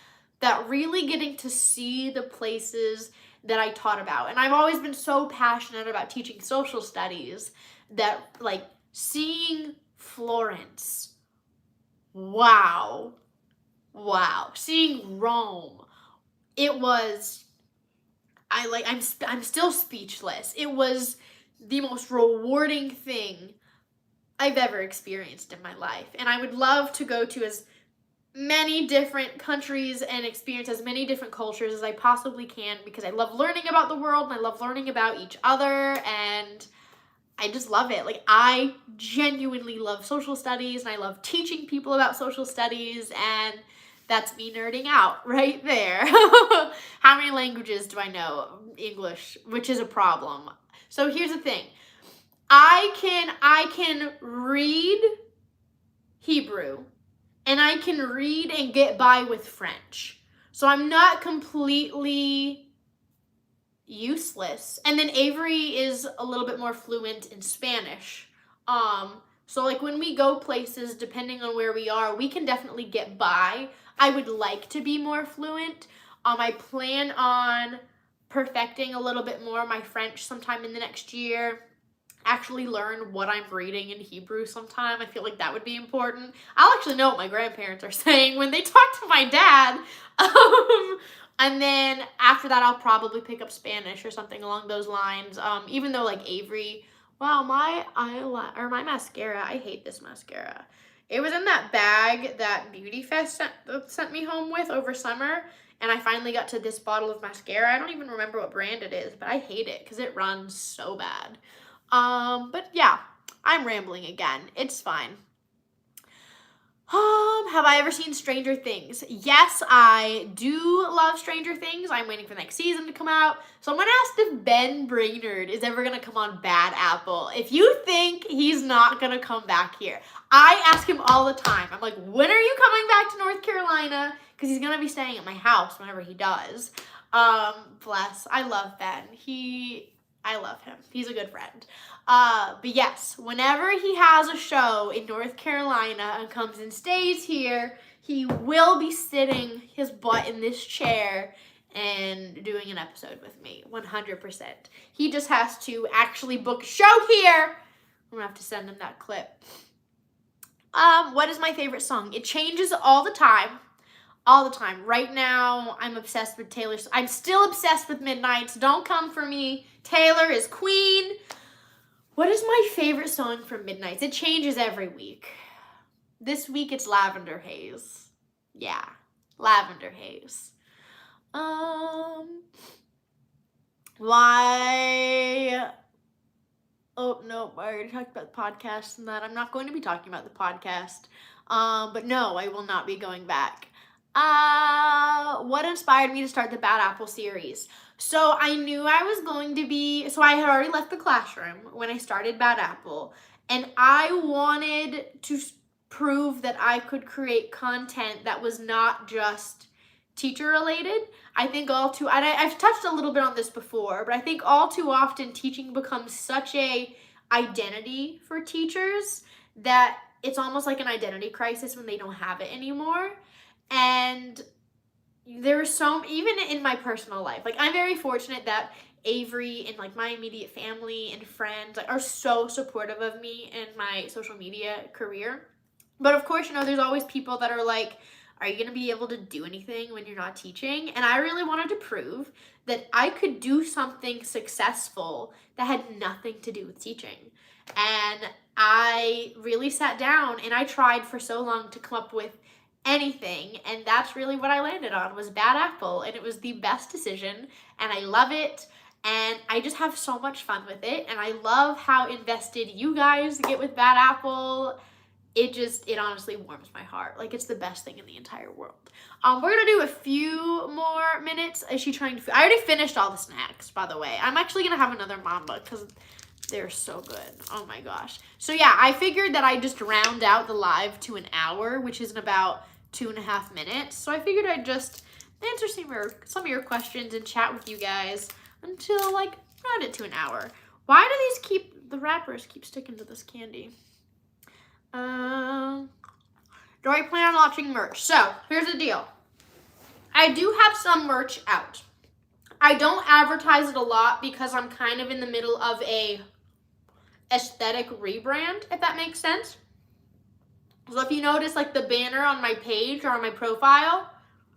that really getting to see the places that I taught about. And I've always been so passionate about teaching social studies that, like, seeing Florence, wow. Seeing Rome, it was, I'm still speechless. It was the most rewarding thing I've ever experienced in my life. And I would love to go to as many different countries and experience as many different cultures as I possibly can, because I love learning about the world and I love learning about each other, and I just love it. Like, I genuinely love social studies, and I love teaching people about social studies, and that's me nerding out right there. How many languages do I know? English, which is a problem. So here's the thing. I can read Hebrew, and I can read and get by with French. So I'm not completely useless. And then Avery is a little bit more fluent in Spanish. So like when we go places, depending on where we are, we can definitely get by. I would like to be more fluent. I plan on perfecting a little bit more my French sometime in the next year. Actually learn what I'm reading in Hebrew sometime. I feel like that would be important. I'll actually know what my grandparents are saying when they talk to my dad. And then after that, I'll probably pick up Spanish or something along those lines. Even though like Avery, wow, my mascara, I hate this mascara. It was in that bag that Beauty Fest sent me home with over summer. And I finally got to this bottle of mascara. I don't even remember what brand it is, but I hate it because it runs so bad. But yeah, I'm rambling again. It's fine. Have I ever seen Stranger Things? Yes, I do love Stranger Things. I'm waiting for the next season to come out. Someone asked if Ben Brainerd is ever going to come on Bad Apple. If you think he's not going to come back here, I ask him all the time. I'm like, when are you coming back to North Carolina? Because he's going to be staying at my house whenever he does. Bless. I love Ben. I love him. He's a good friend. But yes, whenever he has a show in North Carolina and comes and stays here, he will be sitting his butt in this chair and doing an episode with me, 100%. He just has to actually book a show here. I'm gonna have to send him that clip. What is my favorite song? It changes all the time. All the time. Right now, I'm obsessed with Taylor. I'm still obsessed with Midnights. Don't come for me. Taylor is queen. What is my favorite song from Midnights? It changes every week. This week, it's Lavender Haze. Yeah, Lavender Haze. Why? Oh, no, I already talked about the podcast and that. I'm not going to be talking about the podcast. But no, I will not be going back. What inspired me to start the Bad Apple series? So I knew I was going to be, so I had already left the classroom when I started Bad Apple, and I wanted to prove that I could create content that was not just teacher related. I think I've touched a little bit on this before, but I think all too often teaching becomes such a identity for teachers that it's almost like an identity crisis when they don't have it anymore. And there was even in my personal life, like I'm very fortunate that Avery and like my immediate family and friends are so supportive of me in my social media career. But of course, there's always people that are like, are you going to be able to do anything when you're not teaching? And I really wanted to prove that I could do something successful that had nothing to do with teaching. And I really sat down and I tried for so long to come up with anything, and that's really what I landed on, was Bad Apple, and it was the best decision, and I love it, and I just have so much fun with it, and I love how invested you guys get with Bad Apple. It honestly warms my heart. Like, it's the best thing in the entire world. We're gonna do a few more minutes. Is she trying to? I already finished all the snacks, by the way. I'm actually gonna have another Mamba because they're so good. Oh my gosh. So yeah, I figured that I'd just round out the live to an hour, which is in about 2.5 minutes. So I figured I'd just answer some of your questions and chat with you guys until like round it to an hour. Why do the wrappers keep sticking to this candy? Do I plan on launching merch? So here's the deal. I do have some merch out. I don't advertise it a lot because I'm kind of in the middle of a aesthetic rebrand, if that makes sense. So if you notice, like the banner on my page or on my profile,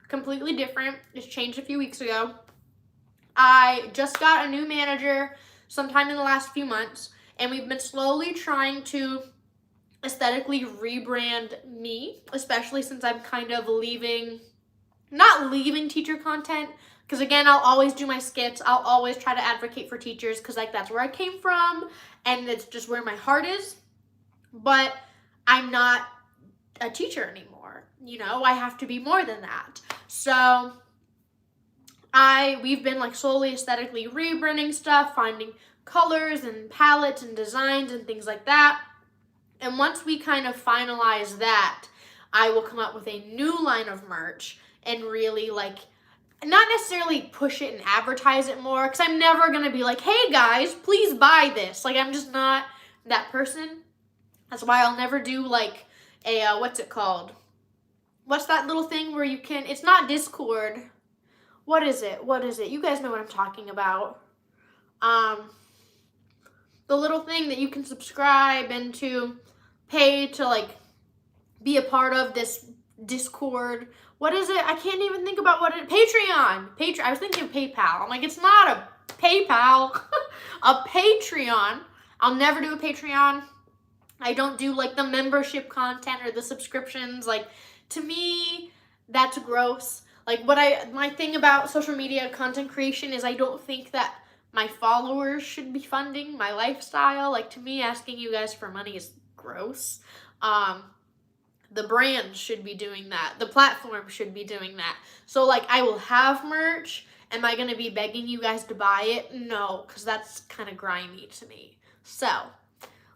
completely different. It's changed a few weeks ago. I just got a new manager sometime in the last few months, and we've been slowly trying to aesthetically rebrand me, especially since I'm kind of not leaving teacher content, because again, I'll always do my skits. I'll always try to advocate for teachers because like that's where I came from and it's just where my heart is. But I'm not a teacher anymore. I have to be more than that. So we've been like slowly aesthetically rebranding stuff, finding colors and palettes and designs and things like that. And once we kind of finalize that, I will come up with a new line of merch and really like, not necessarily push it and advertise it more, because I'm never going to be like, hey guys, please buy this. Like, I'm just not that person. That's why I'll never do like a, what's it called? What's that little thing where you can, it's not Discord. What is it? You guys know what I'm talking about. The little thing that you can subscribe and to pay to like be a part of this Discord. What is it? I can't even think about what Patreon. I was thinking of PayPal. I'm like, it's not a PayPal. A Patreon. I'll never do a Patreon. I don't do like the membership content or the subscriptions. Like, to me, that's gross. Like, my thing about social media content creation is I don't think that my followers should be funding my lifestyle. Like, to me, asking you guys for money is gross. The brand should be doing that. The platform should be doing that. So, like, I will have merch. Am I going to be begging you guys to buy it? No, because that's kind of grimy to me. So,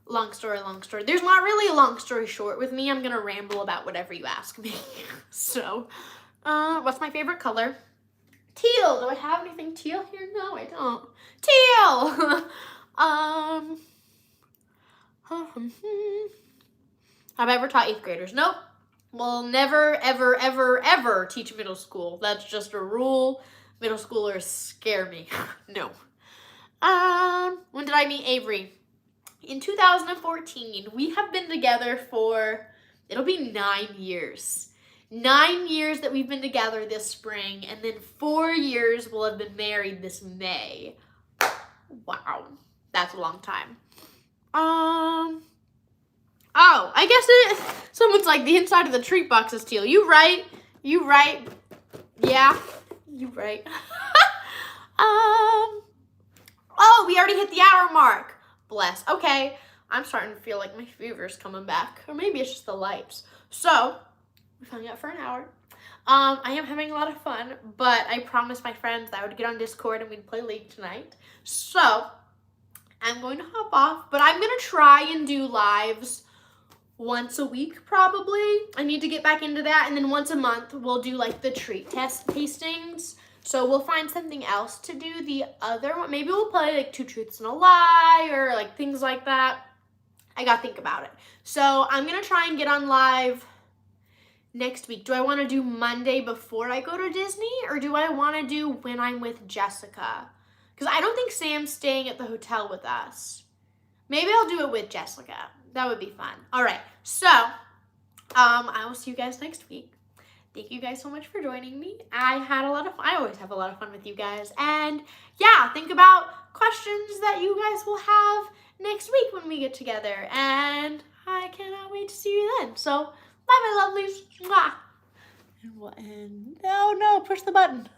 long story. There's not really a long story short with me. I'm going to ramble about whatever you ask me. So, what's my favorite color? Teal. Do I have anything teal here? No, I don't. Teal! Have I ever taught 8th graders? Nope. We'll never, ever, ever, ever teach middle school. That's just a rule. Middle schoolers scare me. No. When did I meet Avery? In 2014. We have been together for, it'll be 9 years. 9 years that we've been together this spring, and then 4 years we'll have been married this May. Wow. That's a long time. Oh, I guess someone's like, the inside of the treat box is teal. You right. Yeah, you right. Oh, we already hit the hour mark. Bless. Okay, I'm starting to feel like my fever's coming back. Or maybe it's just the lights. So, we hung out for an hour. I am having a lot of fun, but I promised my friends that I would get on Discord and we'd play League tonight. So, I'm going to hop off, but I'm going to try and do lives once a week, probably. I need to get back into that, and then once a month, we'll do, like, the treat tastings. So we'll find something else to do the other one. Maybe we'll play, like, 2 truths and a lie, or, like, things like that. I gotta think about it. So I'm gonna try and get on live next week. Do I want to do Monday before I go to Disney, or do I want to do when I'm with Jessica? Because I don't think Sam's staying at the hotel with us. Maybe I'll do it with Jessica. That would be fun. All right. So, I will see you guys next week. Thank you guys so much for joining me. I had a lot of fun. I always have a lot of fun with you guys. And yeah, think about questions that you guys will have next week when we get together. And I cannot wait to see you then. So, bye, my lovelies. Mwah. And we'll end. Oh, no. Push the button.